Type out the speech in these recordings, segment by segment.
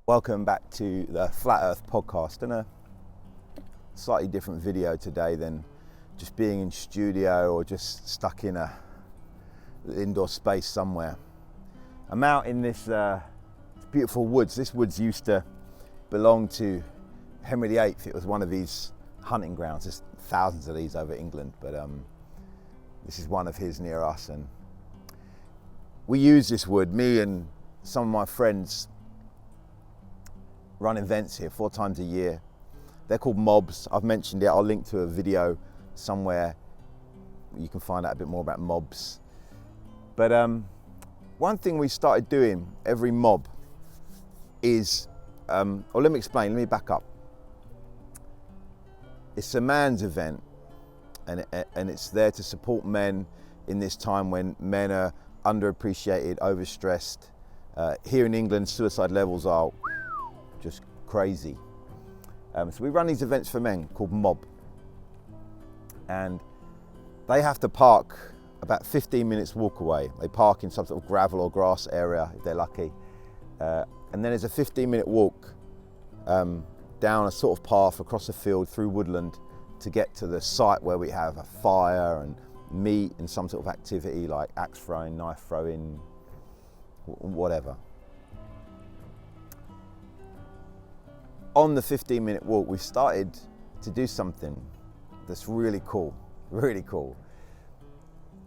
Welcome back to the Flat Earth podcast, and a slightly different video today than just being in studio or just stuck in a indoor space somewhere. I'm out in this beautiful woods. This woods used to belong to Henry VIII. It was one of his hunting grounds. There's thousands of these over England, but this is one of his near us, and we use this wood. Me and some of my friends run events here 4 times a year. They're called mobs. I've mentioned it. I'll link to a video somewhere. You can find out a bit more about mobs. But one thing we started doing every mob is, let me explain, let me back up. It's a man's event, and it's there to support men in this time when men are underappreciated, overstressed. Here in England, suicide levels are just crazy. So we run these events for men called Mob, and they have to park about 15 minutes walk away. They park in some sort of gravel or grass area if they're lucky, and then there's a 15-minute walk down a sort of path across a field through woodland to get to the site where we have a fire and meat and some sort of activity like axe throwing, knife throwing, whatever. On the 15-minute walk, we've started to do something that's really cool, really cool.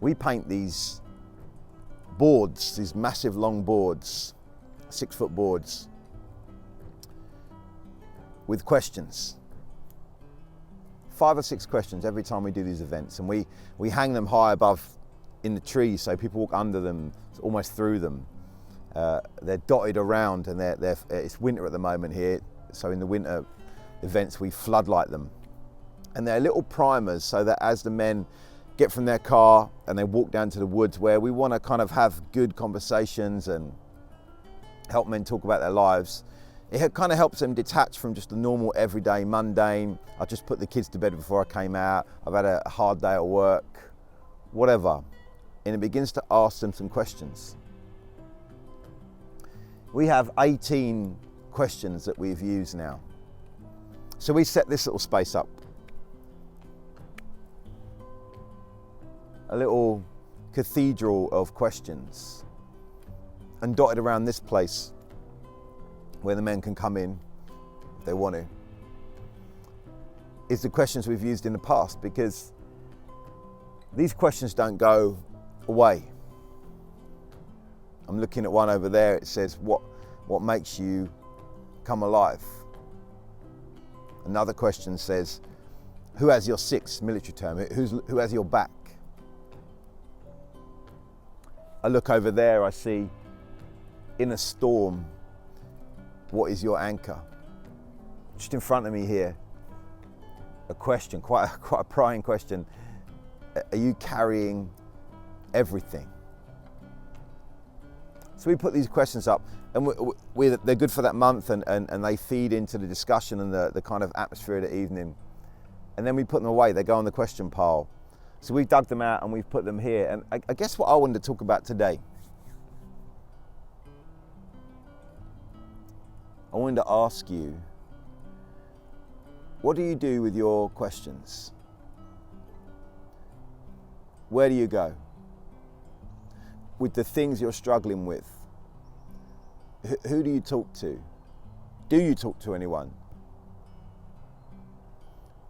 We paint these boards, these massive long boards, 6-foot boards, with questions. 5 or 6 questions every time we do these events, and we hang them high above in the trees so people walk under them, almost through them. They're dotted around, and it's winter at the moment here. So in the winter events, we floodlight them. And they're little primers so that as the men get from their car and they walk down to the woods where we want to kind of have good conversations and help men talk about their lives, it kind of helps them detach from just the normal, everyday, mundane, I just put the kids to bed before I came out, I've had a hard day at work, whatever. And it begins to ask them some questions. We have 18 questions that we've used now. So we set this little space up. A little cathedral of questions. And dotted around this place where the men can come in if they want to, is the questions we've used in the past, because these questions don't go away. I'm looking at one over there. It says, what makes you come alive? Another question says, who has your 6? Military term. Who has your back? I look over there, I see, in a storm, what is your anchor? Just in front of me here, a question, quite a prying question. Are you carrying everything? So we put these questions up, and they're good for that month, and they feed into the discussion and the kind of atmosphere of the evening. And then we put them away. They go on the question pile. So we've dug them out and we've put them here. And I guess what I wanted to talk about today, I wanted to ask you, what do you do with your questions? Where do you go with the things you're struggling with? Who do you talk to? Do you talk to anyone?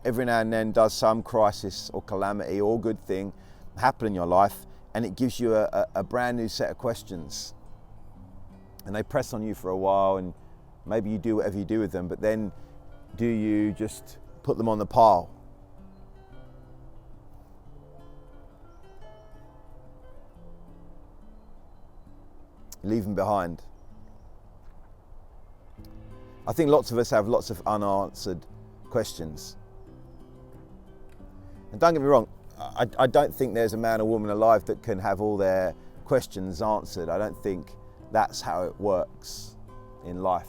Every now and then does some crisis or calamity or good thing happen in your life, and it gives you a brand new set of questions. And they press on you for a while, and maybe you do whatever you do with them, but then do you just put them on the pile? Leave them behind. I think lots of us have lots of unanswered questions. And don't get me wrong, I don't think there's a man or woman alive that can have all their questions answered. I don't think that's how it works in life.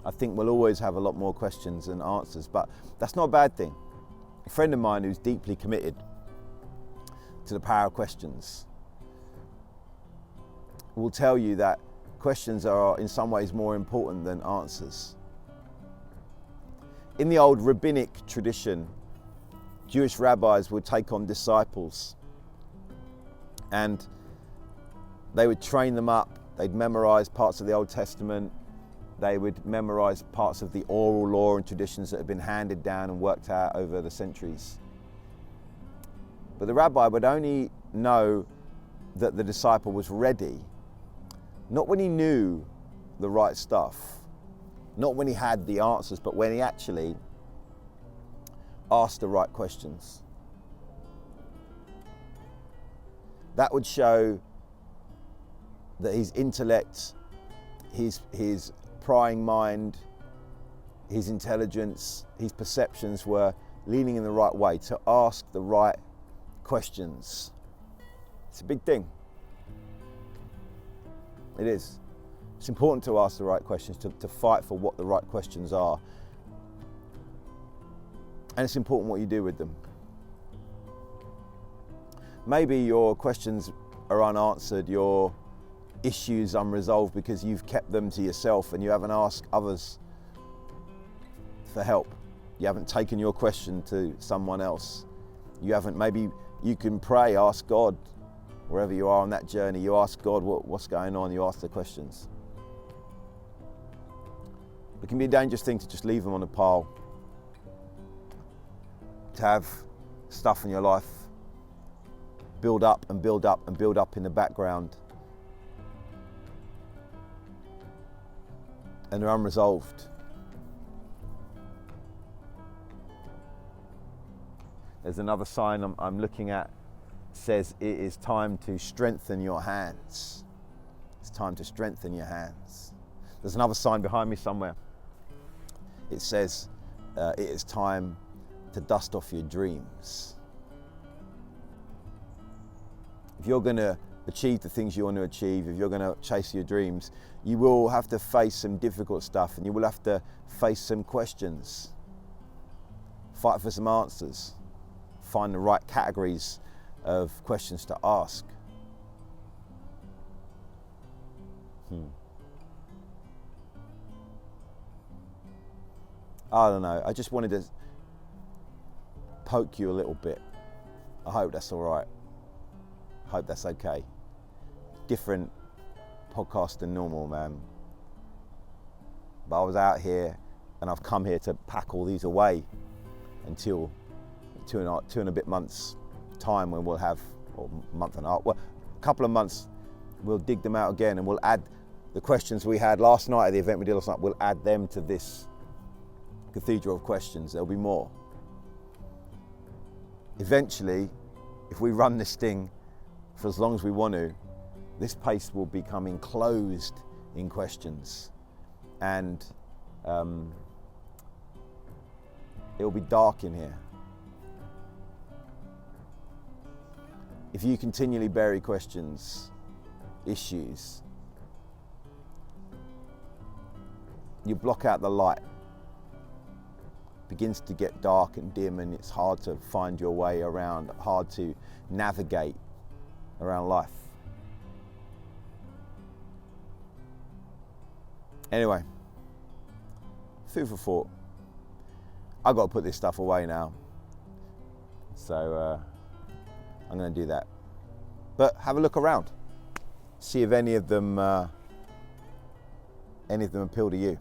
I think we'll always have a lot more questions than answers, but that's not a bad thing. A friend of mine who's deeply committed to the power of questions will tell you that questions are in some ways more important than answers. In the old rabbinic tradition, Jewish rabbis would take on disciples and they would train them up. They'd memorize parts of the Old Testament. They would memorize parts of the oral law and traditions that had been handed down and worked out over the centuries. But the rabbi would only know that the disciple was ready, not when he knew the right stuff, not when he had the answers, but when he actually asked the right questions. That would show that his intellect, his prying mind, his intelligence, his perceptions were leaning in the right way to ask the right questions. It's a big thing. It is. It's important to ask the right questions, to fight for what the right questions are. And it's important what you do with them. Maybe your questions are unanswered, your issues unresolved because you've kept them to yourself and you haven't asked others for help. You haven't taken your question to someone else. Maybe you can pray, ask God, wherever you are on that journey, you ask God what's going on, you ask the questions. It can be a dangerous thing to just leave them on a pile, to have stuff in your life build up and build up and build up in the background, and they're unresolved. There's another sign I'm looking at, says it is time to strengthen your hands. It's time to strengthen your hands. There's another sign behind me somewhere. It says it is time to dust off your dreams. If you're going to achieve the things you want to achieve, if you're going to chase your dreams, you will have to face some difficult stuff and you will have to face some questions. Fight for some answers. Find the right categories of questions to ask. I don't know, I just wanted to poke you a little bit. I hope that's all right. I hope that's okay. Different podcast than normal, man. But I was out here and I've come here to pack all these away until two and a bit months time when we'll have, or month and a half, well, a couple of months, we'll dig them out again and we'll add the questions we had last night at the event we did last night, we'll add them to this Cathedral of Questions. There'll be more. Eventually, if we run this thing for as long as we want to, this place will become enclosed in questions, and it'll be dark in here. If you continually bury questions, issues, you block out the light. It begins to get dark and dim and it's hard to find your way around, hard to navigate around life. Anyway, food for thought. I've got to put this stuff away now. So I'm going to do that. But have a look around. See if any of them appeal to you.